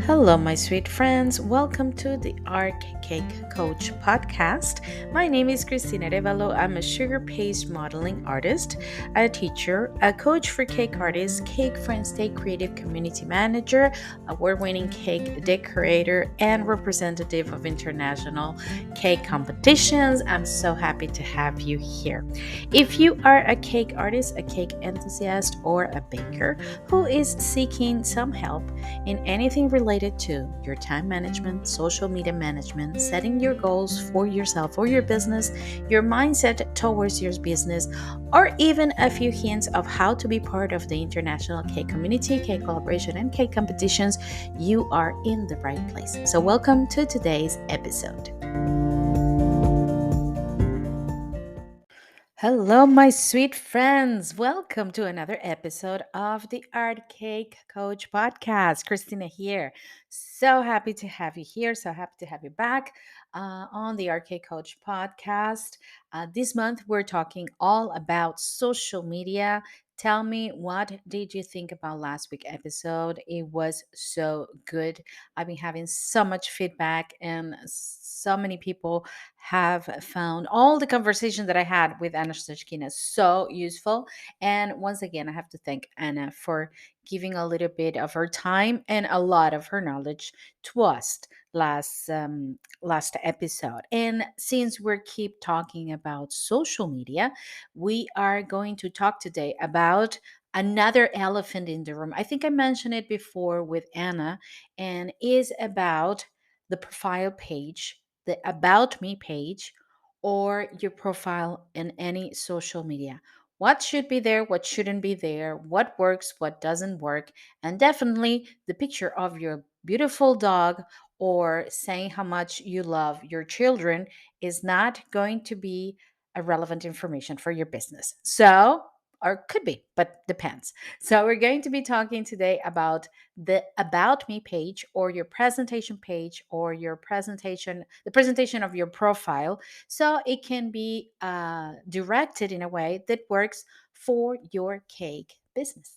Hello, my sweet friends. Welcome to the Art Cake Coach podcast. My name is Cristina Revalo. I'm a sugar paste modeling artist, a teacher, a coach for cake artists, Cake Friends Day creative community manager, award winning cake decorator, and representative of international cake competitions. I'm so happy to have you here. If you are a cake artist, a cake enthusiast, or a baker who is seeking some help, in anything related to your time management, social media management, setting your goals for yourself or your business, your mindset towards your business, or even a few hints of how to be part of the international cake community, cake collaboration, and cake competitions, you are in the right place. So, welcome to today's episode. Hello, my sweet friends. Welcome to another episode of the Art Cake Coach podcast. Christina here. So happy to have you here. So happy to have you back on the Art Cake Coach podcast. This month, we're talking all about social media. Tell me, what did you think about last week's episode? It was so good. I've been having so much feedback, and so many people have found all the conversation that I had with Anna Stashkina so useful. And once again, I have to thank Anna for giving a little bit of her time and a lot of her knowledge to us last episode. And since we keep talking about social media, we are going to talk today about another elephant in the room. I think I mentioned it before with Anna, and is about the profile page, the About Me page, or your profile in any social media. What should be there, what shouldn't be there, what works, what doesn't work, and definitely the picture of your beautiful dog or saying how much you love your children is not going to be a relevant information for your business. So, or could be, but depends. So, we're going to be talking today about the About Me page, or your presentation page, or your presentation, the presentation of your profile, so it can be directed in a way that works for your cake business.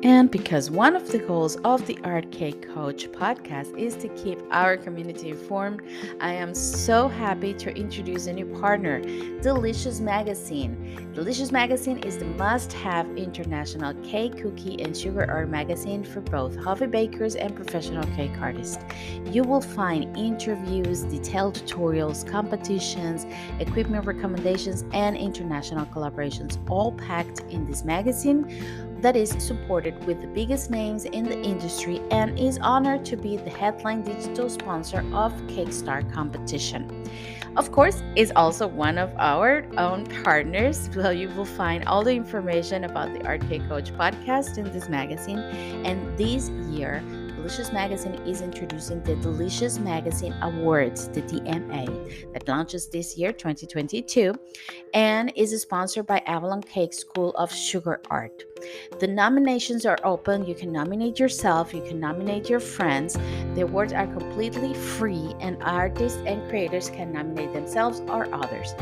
And because one of the goals of the Art Cake Coach podcast is to keep our community informed, I am so happy to introduce a new partner, D Licious Magazine. D Licious Magazine is the must-have international cake, cookie, and sugar art magazine for both hobby bakers and professional cake artists. You will find interviews, detailed tutorials, competitions, equipment recommendations, and international collaborations, all packed in this magazine that is supported with the biggest names in the industry and is honored to be the headline digital sponsor of Cakestar competition. Of course, is also one of our own partners. So you will find all the information about the Art Cake Coach podcast in this magazine. And this year, Delicious Magazine is introducing the Delicious Magazine Awards, the DMA, that launches this year, 2022, and is sponsored by Avalon Cake School of Sugar Art. The nominations are open. You can nominate yourself, you can nominate your friends. The awards are completely free, and artists and creators can nominate themselves or others.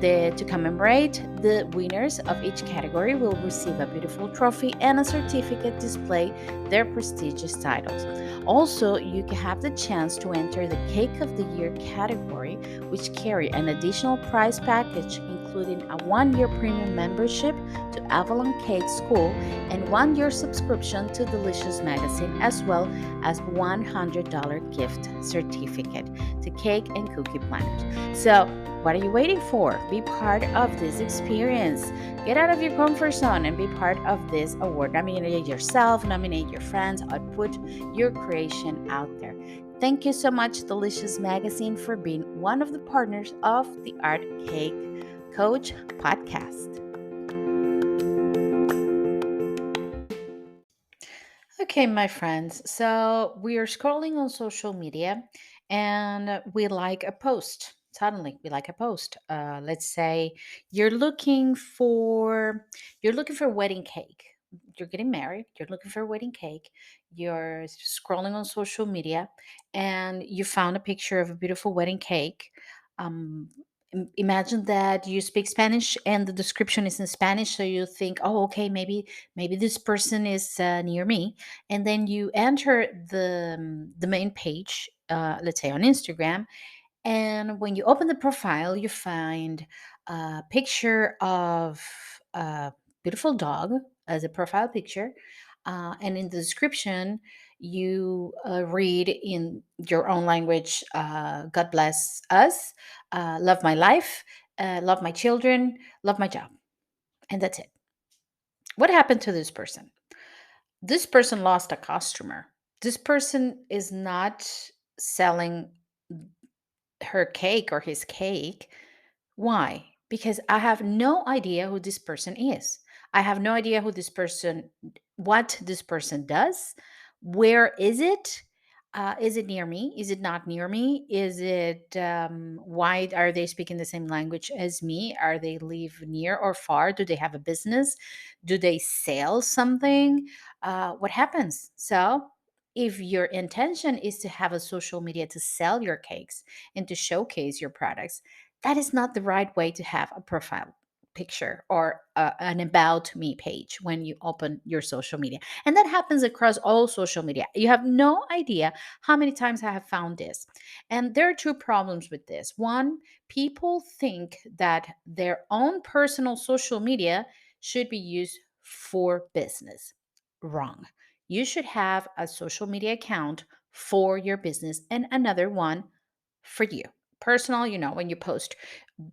To commemorate, the winners of each category will receive a beautiful trophy and a certificate display their prestigious titles. Also, you can have the chance to enter the Cake of the Year category, which carry an additional prize package including a 1-year premium membership to Avalon Cake School and 1-year subscription to Delicious Magazine, as well as $100 gift certificate to cake and cookie planners. So, what are you waiting for? Be part of this experience. Get out of your comfort zone and be part of this award. Nominate yourself, nominate your friends, or put your creation out there. Thank you so much, Delicious Magazine, for being one of the partners of the Art Cake Coach podcast. Okay, my friends. So we are scrolling on social media and we like a post. Suddenly, we like a post. Let's say you're looking for a wedding cake. You're getting married. You're looking for a wedding cake. You're scrolling on social media, and you found a picture of a beautiful wedding cake. Um, Imagine that you speak Spanish and the description is in Spanish, so you think, oh, okay, maybe this person is near me, and then you enter the main page, let's say on Instagram, and when you open the profile, you find a picture of a beautiful dog as a profile picture. And in the description, you read in your own language, God bless us, love my life, love my children, love my job. And that's it. What happened to this person? This person lost a customer. This person is not selling her cake or his cake. Why? Because I have no idea who this person is. I have no idea who this person, what this person does. Where is it? Is it near me? Is it not near me? Is it, why are they speaking the same language as me? Are they live near or far? Do they have a business? Do they sell something? What happens? So, if your intention is to have a social media to sell your cakes and to showcase your products, that is not the right way to have a profile picture or an about me page when you open your social media. And that happens across all social media. You have no idea how many times I have found this. And there are two problems with this. One, people think that their own personal social media should be used for business. Wrong. You should have a social media account for your business and another one for you. Personal, when you post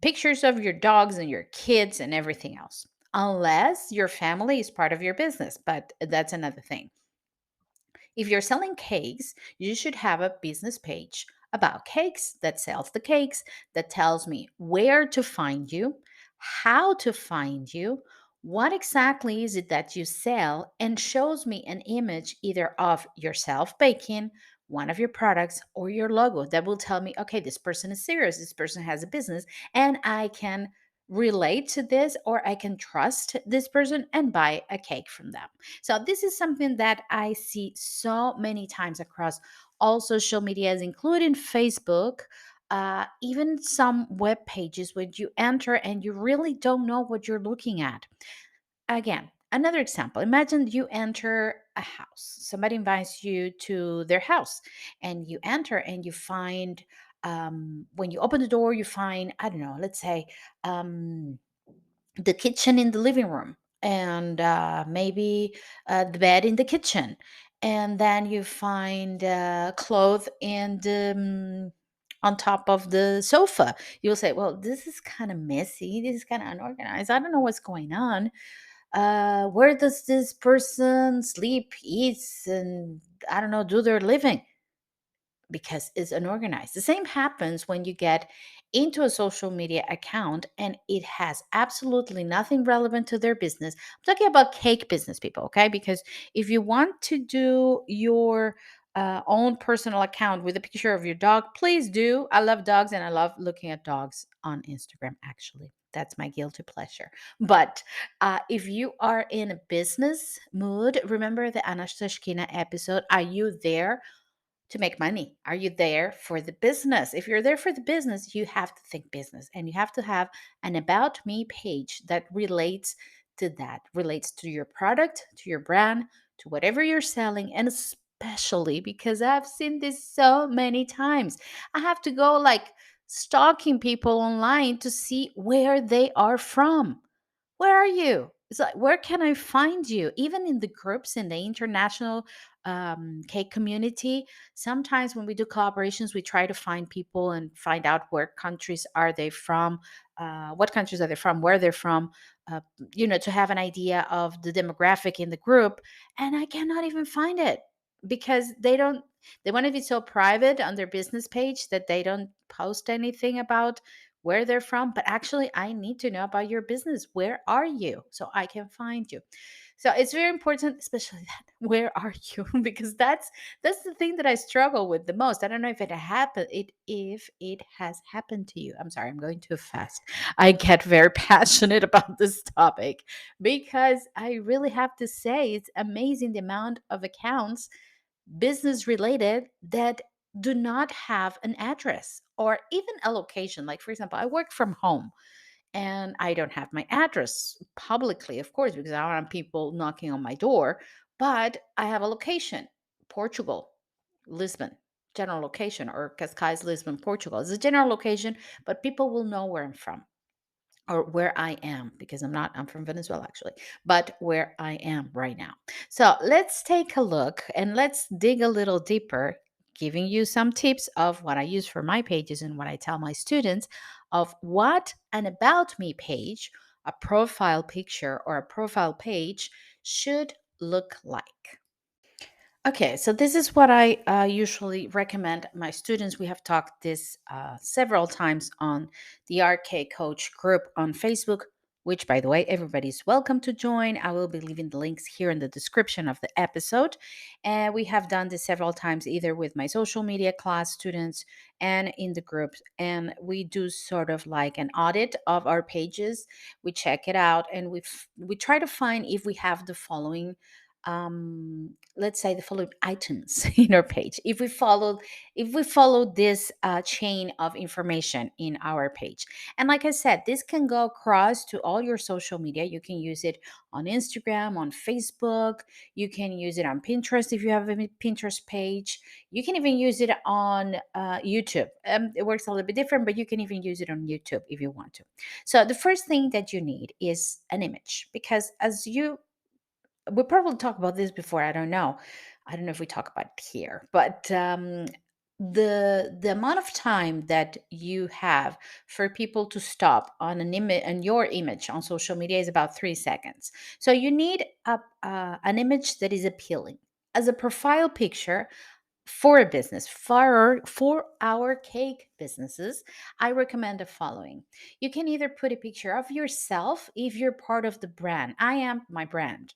pictures of your dogs and your kids and everything else, unless your family is part of your business, but that's another thing. If you're selling cakes, you should have a business page about cakes that sells the cakes, that tells me where to find you, how to find you, what exactly is it that you sell, and shows me an image either of yourself baking one of your products or your logo that will tell me, okay, this person is serious, this person has a business, and I can relate to this or I can trust this person and buy a cake from them. So this is something that I see so many times across all social medias, including Facebook, even some web pages where you enter and you really don't know what you're looking at. Again, another example. Imagine you enter a house. Somebody invites you to their house, and you enter and you find, when you open the door, you find, I don't know, let's say, um, the kitchen in the living room, and maybe the bed in the kitchen, and then you find clothes and on top of the sofa. You'll say, well, this is kind of messy, this is kind of unorganized, I don't know what's going on. Where does this person sleep, eats, and I don't know, do their living? Because it's unorganized. The same happens when you get into a social media account and it has absolutely nothing relevant to their business. I'm talking about cake business people, okay? Because if you want to do your own personal account with a picture of your dog, please do. I love dogs and I love looking at dogs on Instagram, actually. That's my guilty pleasure. But if you are in a business mood, remember the Anastashkina episode. Are you there to make money? Are you there for the business? If you're there for the business, you have to think business and you have to have an about me page that relates to that, relates to your product, to your brand, to whatever you're selling. And especially because I've seen this so many times, I have to go like stalking people online to see where they are from. Where are you? It's like, where can I find you? Even in the groups in the international cake community, sometimes when we do collaborations, we try to find people and find out where countries are they from, what countries are they from, where they're from, uh, to have an idea of the demographic in the group. And I cannot even find it because they want to be so private on their business page that they don't post anything about where they're from. But actually, I need to know about your business. Where are you? So I can find you. So it's very important, especially that. Where are you? Because that's the thing that I struggle with the most. I don't know if it happened. If it has happened to you. I'm sorry, I'm going too fast. I get very passionate about this topic because I really have to say it's amazing the amount of accounts business related that do not have an address or even a location. Like, for example, I work from home and I don't have my address publicly, of course, because I don't want people knocking on my door, but I have a location, Portugal, Lisbon, general location, or Cascais, Lisbon, Portugal. It's a general location, but people will know where I'm from or where I am, because I'm from Venezuela actually, but where I am right now. So let's take a look and let's dig a little deeper, giving you some tips of what I use for my pages and what I tell my students of what an about me page, a profile picture, or a profile page should look like. Okay, so this is what I usually recommend my students. We have talked this several times on the RK Coach group on Facebook, which, by the way, everybody's welcome to join. I will be leaving the links here in the description of the episode. And we have done this several times, either with my social media class students and in the groups. And we do sort of like an audit of our pages. We check it out and we try to find if we have the following let's say the following items in our page, if we follow this chain of information in our page. And like I said, this can go across to all your social media. You can use it on Instagram, on Facebook. You can use it on Pinterest if you have a Pinterest page. You can even use it on YouTube. It works a little bit different, but you can even use it on YouTube if you want to. So the first thing that you need is an image, because as you we probably talked about this before. I don't know if we talk about it here, but the amount of time that you have for people to stop on an image and your image on social media is about 3 seconds. So you need an image that is appealing as a profile picture for a business. For our cake businesses, I recommend the following. You can either put a picture of yourself if you're part of the brand. I am my brand.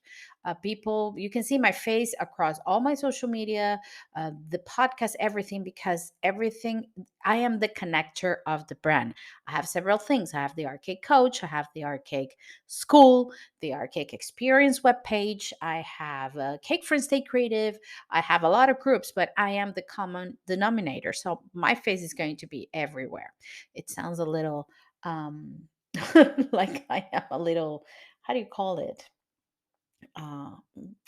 People, you can see my face across all my social media, the podcast, everything, because everything, I am the connector of the brand. I have several things. I have the Arcade Coach, I have the Arcade School, the Arcade Experience webpage, I have Cake Friends Stay Creative. I have a lot of groups, but I am the common denominator. So my face is going to be everywhere. It sounds a little like I am a little, how do you call it? uh,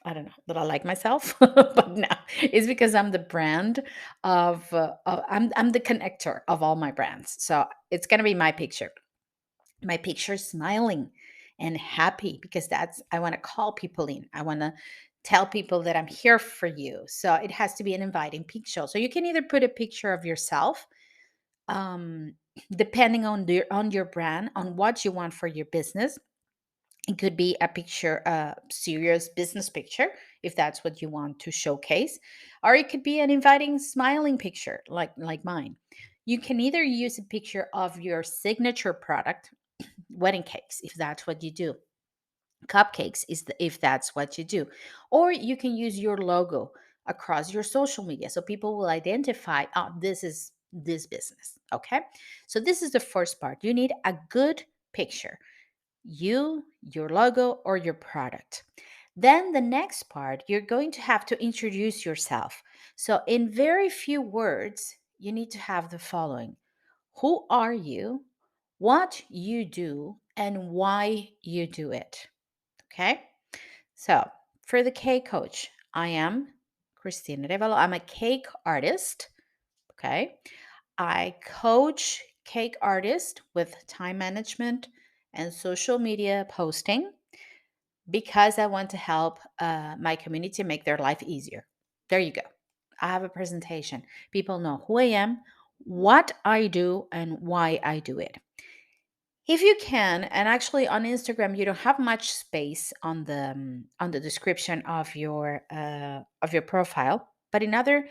I don't know that I like myself, but no, it's because I'm the brand I'm the connector of all my brands. So it's gonna be my picture smiling and happy, because that's, I want to call people in. I want to tell people that I'm here for you. So it has to be an inviting picture. So you can either put a picture of yourself, um, depending on your brand, on what you want for your business. It could be a picture, a serious business picture, if that's what you want to showcase, or it could be an inviting, smiling picture, like mine. You can either use a picture of your signature product, wedding cakes, if that's what you do, cupcakes if that's what you do, or you can use your logo across your social media so people will identify, oh, this is this business. Okay, so this is the first part. You need a good picture, you, your logo, or your product. Then the next part, you're going to have to introduce yourself. So in very few words, you need to have the following: who are you, what you do, and why you do it. Okay. So for the cake coach, I am Cristina Revalo. I'm a cake artist. Okay. I coach cake artists with time management and social media posting because I want to help my community make their life easier. There you go. I have a presentation. People know who I am, what I do, and why I do it. If you can, and actually on Instagram you don't have much space on the description of your profile, but in other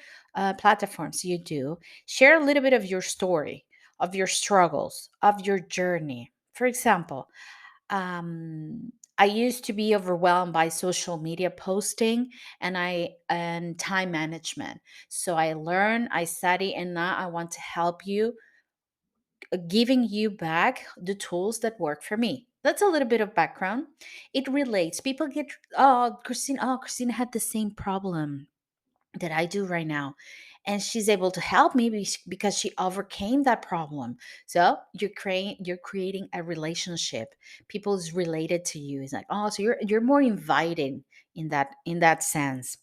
platforms you do, share a little bit of your story, of your struggles, of your journey. For example, I used to be overwhelmed by social media posting and time management. So I learn, I study, and now I want to help you, giving you back the tools that work for me. That's a little bit of background. It relates. People get, oh, Christine had the same problem. that I do right now. And she's able to help me because she overcame that problem. So you're creating a relationship. People's related to you. It's like, oh, so you're more inviting in that sense.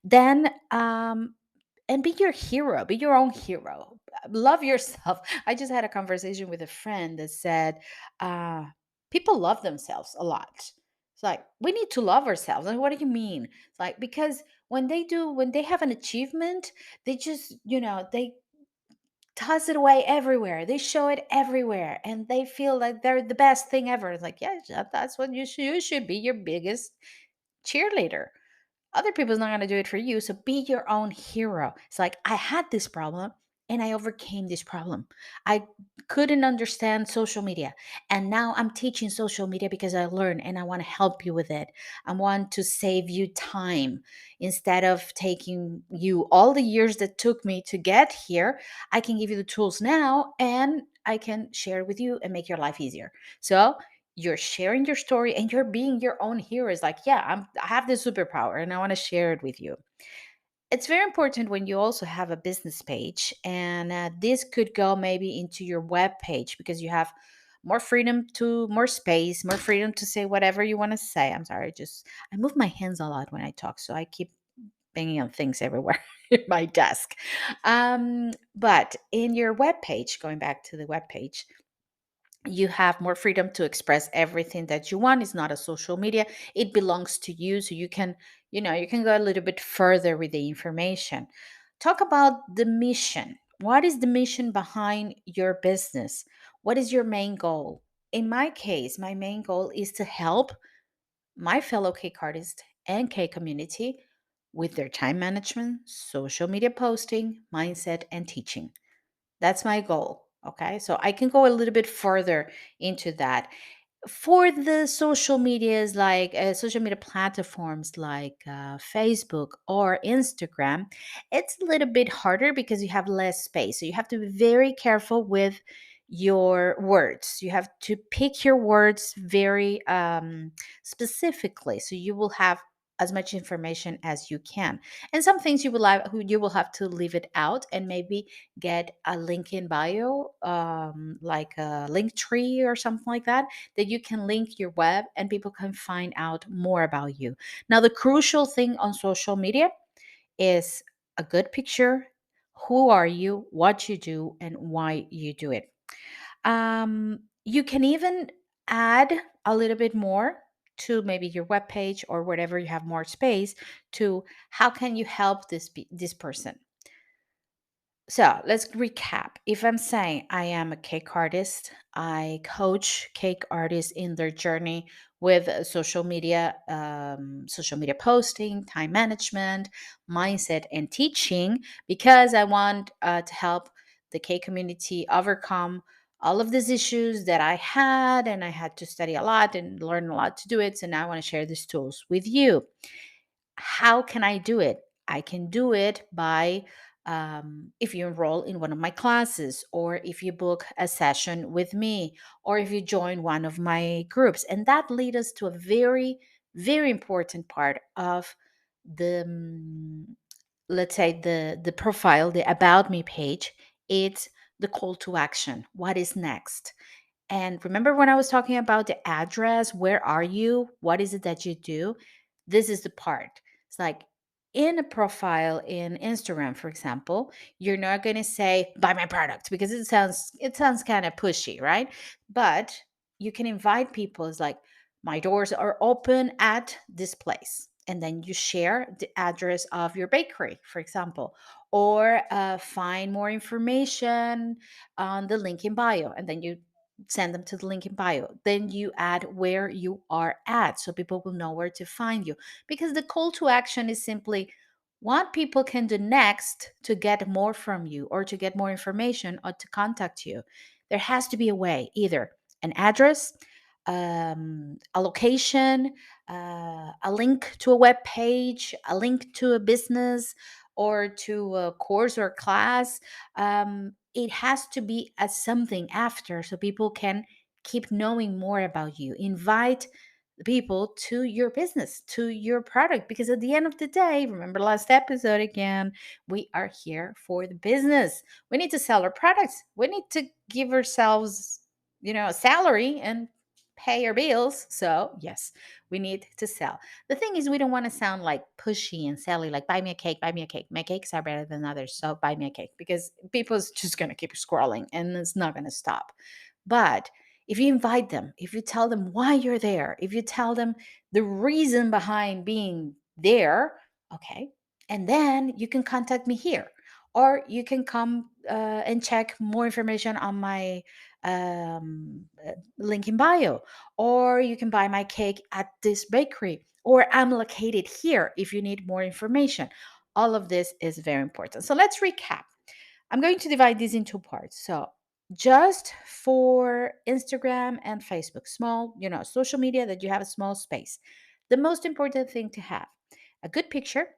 Then and be your hero, be your own hero, love yourself. I just had a conversation with a friend that said uh people love themselves a lot. It's like, we need to love ourselves. And what do you mean? It's like, because when they have an achievement, they just, they toss it away everywhere, they show it everywhere, and they feel like they're the best thing ever. It's like, yeah, that's what you should be, your biggest cheerleader. Other people's not going to do it for you. So be your own hero. It's like, I had this problem and I overcame this problem. I couldn't understand social media. And now I'm teaching social media because I learned and I want to help you with it. I want to save you time. Instead of taking you all the years that took me to get here, I can give you the tools now and I can share it with you and make your life easier. So you're sharing your story and you're being your own hero. It's like, yeah, I have this superpower and I want to share it with you. It's very important when you also have a business page, and this could go maybe into your web page, because you have more space, more freedom to say whatever you want to say. I'm sorry, just I move my hands a lot when I talk, so I keep banging on things everywhere in my desk. But in your web page, going back to the web page, you have more freedom to express everything that you want. It's not a social media, it belongs to you. So you can go a little bit further with the information. Talk about the mission. What is the mission behind your business? What is your main goal? In my case, my main goal is to help my fellow cake artists and cake community with their time management, social media posting, mindset, and teaching. That's my goal. Okay. So I can go a little bit further into that. For the social media platforms like Facebook or Instagram, it's a little bit harder because you have less space. So you have to be very careful with your words. You have to pick your words very specifically. So you will have as much information as you can, and some things you will have to leave it out, and maybe get a link in bio, like a link tree or something like that, that you can link your web and people can find out more about you. Now, the crucial thing on social media is a good picture. Who are you, what you do, and why you do it. You can even add a little bit more to maybe your webpage or whatever you have more space to how can you help this person. So let's recap. If I'm saying I am a cake artist, I coach cake artists in their journey with social media posting, time management, mindset, and teaching, because I want to help the cake community overcome all of these issues that I had, and I had to study a lot and learn a lot to do it. So now I want to share these tools with you. How can I do it? I can do it by, if you enroll in one of my classes, or if you book a session with me, or if you join one of my groups. And that leads us to a very, very important part of the, let's say, the profile, the About Me page. It's the call to action. What is next? And remember when I was talking about the address, where are you? What is it that you do? This is the part. It's like, in a profile in Instagram, for example, you're not going to say buy my product, because it sounds kind of pushy, right? But you can invite people. It's like, my doors are open at this place. And then you share the address of your bakery, for example, or find more information on the link in bio. And then you send them to the link in bio. Then you add where you are at so people will know where to find you. Because the call to action is simply what people can do next to get more from you, or to get more information, or to contact you. There has to be a way, either an address, a location, a link to a web page, a link to a business, or to a course or class. It has to be a something after, so people can keep knowing more about you. Invite people to your business, to your product. Because at the end of the day, remember last episode again, we are here for the business. We need to sell our products. We need to give ourselves, a salary and pay our bills. So, yes, we need to sell. The thing is, we don't want to sound like pushy and selly, like buy me a cake, buy me a cake. My cakes are better than others, so buy me a cake, because people's just going to keep scrolling and it's not going to stop. But if you invite them, if you tell them why you're there, if you tell them the reason behind being there, okay, and then you can contact me here, or you can come and check more information on my link in bio, or you can buy my cake at this bakery, or I'm located here if you need more information. All of this is very important. So let's recap. I'm going to divide these into parts. So, just for Instagram and Facebook, small, social media that you have a small space. The most important thing to have a good picture,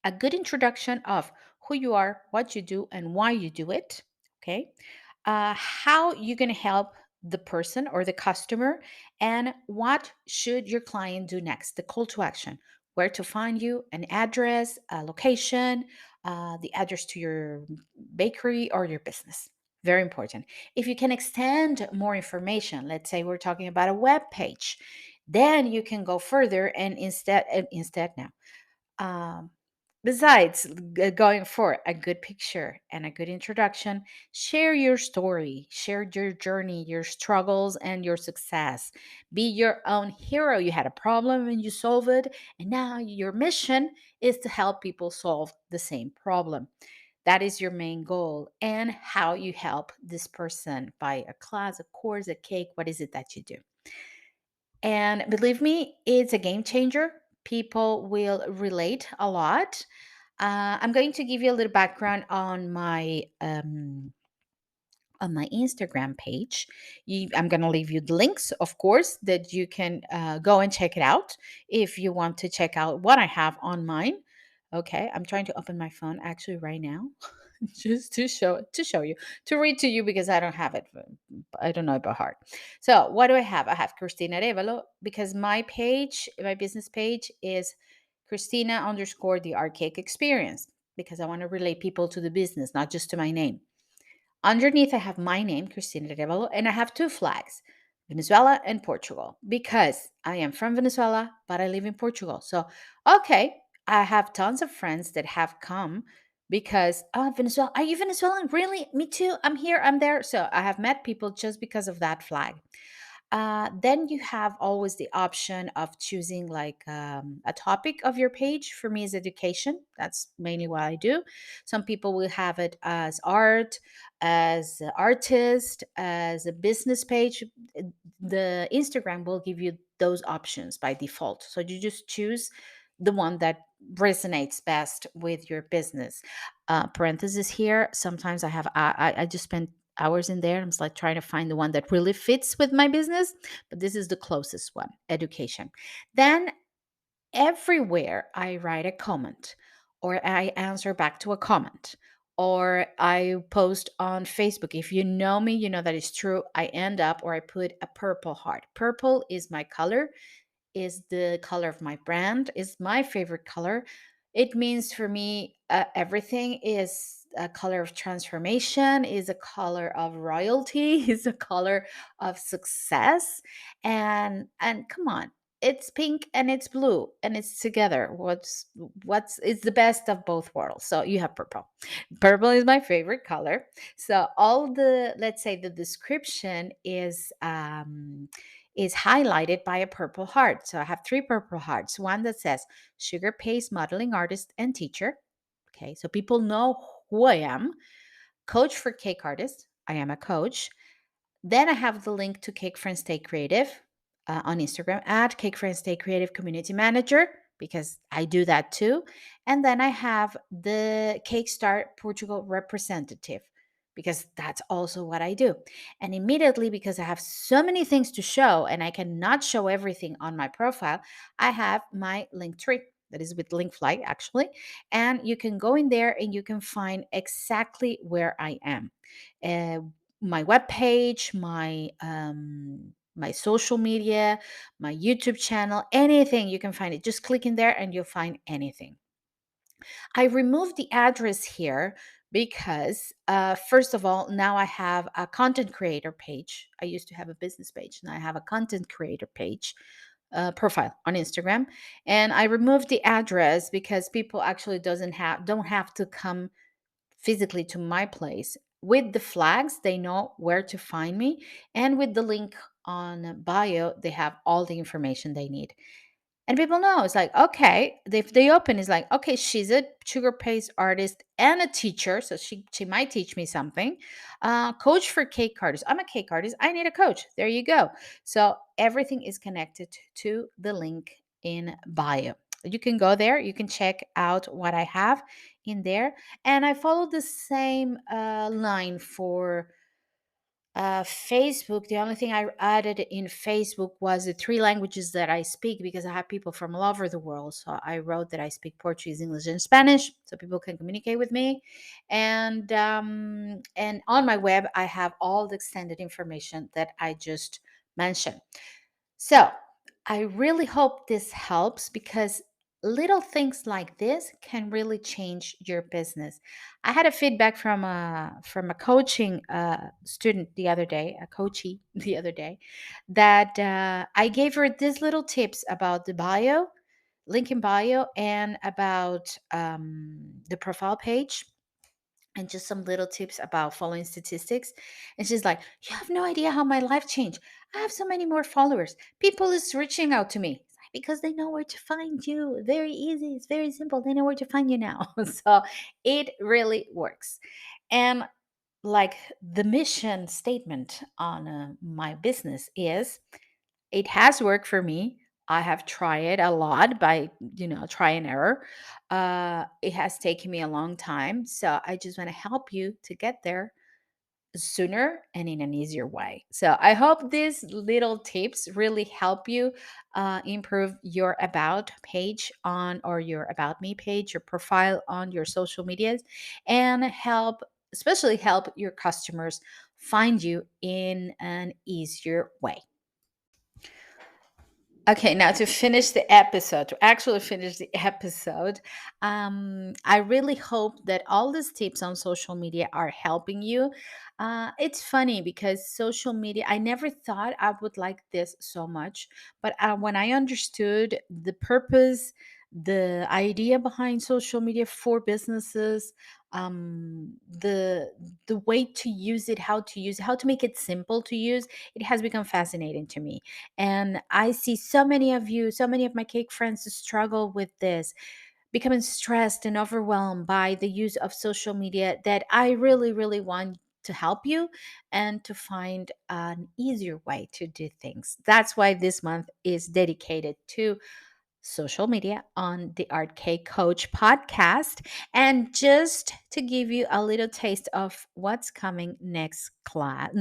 a good introduction of who you are, what you do, and why you do it. Okay. How you're going to help the person or the customer, and what should your client do next, the call to action, where to find you, an address, a location, the address to your bakery or your business. Very important. If you can extend more information, let's say we're talking about a web page, then you can go further and instead now, um, besides going for a good picture and a good introduction, share your story, share your journey, your struggles, and your success. Be your own hero. You had a problem and you solve it, and now your mission is to help people solve the same problem. That is your main goal. And how you help this person by a class, a course, a cake, what is it that you do? And believe me, it's a game changer. People will relate a lot. I'm going to give you a little background on my Instagram page. I'm going to leave you the links, of course, that you can go and check it out if you want to check out what I have on mine. Okay, I'm trying to open my phone actually right now, just to show you, to read to you, because I don't have it. I don't know it by heart. So what do I have? I have Cristina Revalo, because my page, my business page, is Christina underscore the archaic experience, because I want to relate people to the business, not just to my name. Underneath, I have my name, Cristina Revalo, and I have two flags, Venezuela and Portugal, because I am from Venezuela, but I live in Portugal. So, okay, I have tons of friends that have come because, oh, Venezuela, are you Venezuelan? Really? Me too. I'm here, I'm there. So, I have met people just because of that flag. Then you have always the option of choosing like a topic of your page. For me, is education. That's mainly what I do. Some people will have it as art, as an artist, as a business page. The Instagram will give you those options by default. So you just choose the one that resonates best with your business. Parenthesis here. Sometimes I just spend hours in there. I'm just like trying to find the one that really fits with my business, but this is the closest one, education. Then everywhere I write a comment, or I answer back to a comment, or I post on Facebook. If you know me, you know that is true. I end up, or I put a purple heart. Purple is my color, is the color of my brand, is my favorite color. It means for me, everything is a color of transformation, is a color of royalty, is a color of success. And come on, it's pink and it's blue and it's together. What's it's the best of both worlds. So you have purple. Purple is my favorite color. So all the, let's say, the description is highlighted by a purple heart. So I have three purple hearts. One that says Sugar Paste Modeling Artist and Teacher. Okay, so people know who I am. Coach for Cake Artists. I am a coach. Then I have the link to Cake Friends Stay Creative on Instagram at Cake Friends Stay Creative Community Manager, because I do that too. And then I have the Cake Start Portugal representative, because that's also what I do. And immediately, because I have so many things to show and I cannot show everything on my profile, I have my link tree that is with Linkfly actually. And you can go in there and you can find exactly where I am. Uh, my webpage, my social media, my YouTube channel, anything, you can find it. Just click in there and you'll find anything. I removed the address here because, first of all, now I have a content creator page. I used to have a business page. Now I have a content creator page profile on Instagram, and I removed the address because people actually doesn't have don't have to come physically to my place. With the flags, they know where to find me, and with the link on bio, they have all the information they need. And people know it's like, okay, if they open, it's like, okay, she's a sugar paste artist and a teacher. So she might teach me something. Coach for cake artists. I'm a cake artist. I need a coach. There you go. So everything is connected to the link in bio. You can go there. You can check out what I have in there. And I follow the same line for Facebook. The only thing I added in Facebook was the three languages that I speak because I have people from all over the world. So I wrote that I speak Portuguese, English, and Spanish, so people can communicate with me. And on my web, I have all the extended information that I just mentioned. So I really hope this helps because little things like this can really change your business. I had a feedback from a coaching student the other day, a coachee the other day, that I gave her these little tips about the bio, link in bio, and about the profile page, and just some little tips about following statistics. And she's like, you have no idea how my life changed. I have so many more followers. People is reaching out to me. It's like, because they know where to find you. Very easy. It's very simple. They know where to find you now. So it really works. And like the mission statement on my business is, it has worked for me. I have tried it a lot by, try and error. It has taken me a long time. So I just want to help you to get there sooner and in an easier way. So I hope these little tips really help you improve your about page on, or your about me page, your profile on your social medias, and especially help your customers find you in an easier way. Okay, now to finish the episode, to actually finish the episode, I really hope that all these tips on social media are helping you. It's funny because social media, I never thought I would like this so much, but when I understood the purpose, the idea behind social media for businesses, the way to use it, how to use it, how to make it simple to use, it has become fascinating to me. And I see so many of you, so many of my cake friends struggle with this, becoming stressed and overwhelmed by the use of social media, that I really, really want to help you and to find an easier way to do things. That's why this month is dedicated to social media on the Art Cake Coach podcast. And just to give you a little taste of what's coming next class.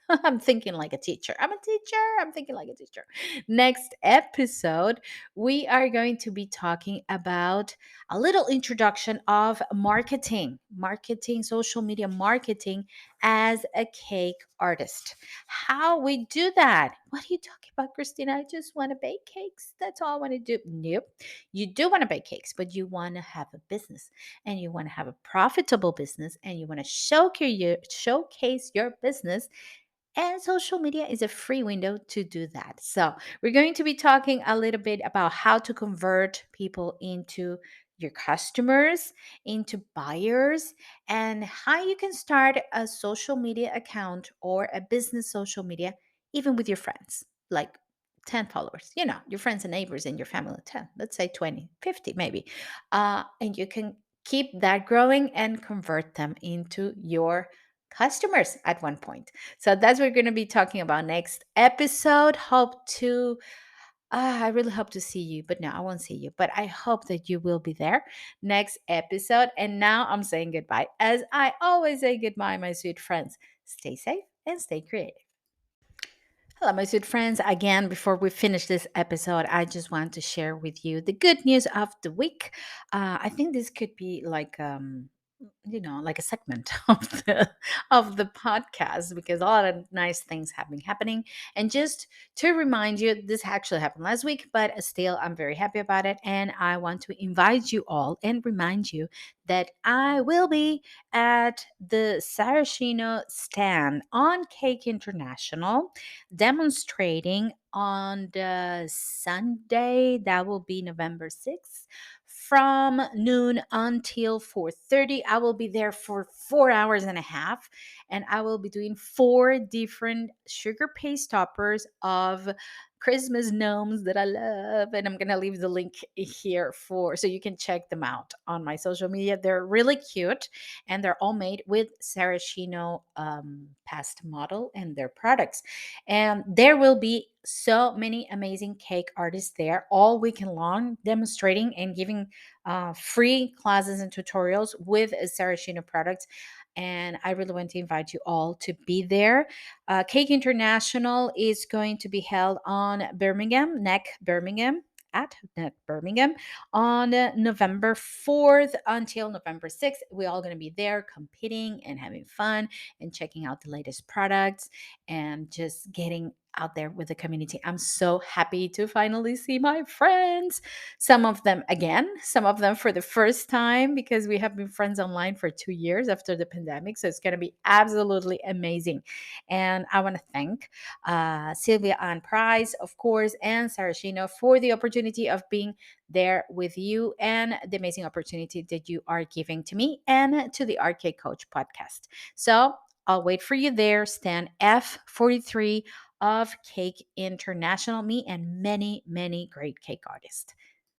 I'm thinking like a teacher. I'm a teacher. I'm thinking like a teacher. Next episode, we are going to be talking about a little introduction of social media marketing as a cake artist. How we do that. What are you talking about, Christina? I just want to bake cakes. That's all I want to do. Nope. You do want to bake cakes, but you want to have a business, and you want to have a profitable business, and you want to showcase your business, and social media is a free window to do that. So, we're going to be talking a little bit about how to convert people into your customers, into buyers, and how you can start a social media account or a business social media, even with your friends, like 10 followers, your friends and neighbors and your family, 10, let's say 20, 50 maybe. And you can keep that growing and convert them into your customers at one point. So that's what we're going to be talking about next episode. I really hope to see you, but no, I won't see you. But I hope that you will be there next episode. And now I'm saying goodbye. As I always say goodbye, my sweet friends. Stay safe and stay creative. Hello, my sweet friends. Again, before we finish this episode, I just want to share with you the good news of the week. I think this could be like a segment of the podcast, because a lot of nice things have been happening. And just to remind you, this actually happened last week, but still I'm very happy about it, and I want to invite you all and remind you that I will be at the Saracino stand on Cake International, demonstrating on the Sunday. That will be November 6th, from noon until 4:30. I will be there for 4 hours and a half, and I will be doing four different sugar paste toppers of Christmas gnomes that I love. And I'm gonna leave the link here for so you can check them out on my social media. They're really cute, and they're all made with Saracino past model and their products. And there will be so many amazing cake artists there all weekend long, demonstrating and giving free classes and tutorials with Saracino products. And I really want to invite you all to be there. Cake International is going to be held on Birmingham, at Neck Birmingham, on November 4th until November 6th. We're all going to be there competing and having fun and checking out the latest products and just getting out there with the community. I'm so happy to finally see my friends. Some of them again, some of them for the first time, because we have been friends online for 2 years after the pandemic. So it's going to be absolutely amazing. And I want to thank Sylvia Ann Price, of course, and Saracino for the opportunity of being there with you and the amazing opportunity that you are giving to me and to the Arcade Coach podcast. So I'll wait for you there, stand F43 of Cake International, me and many, many great cake artists.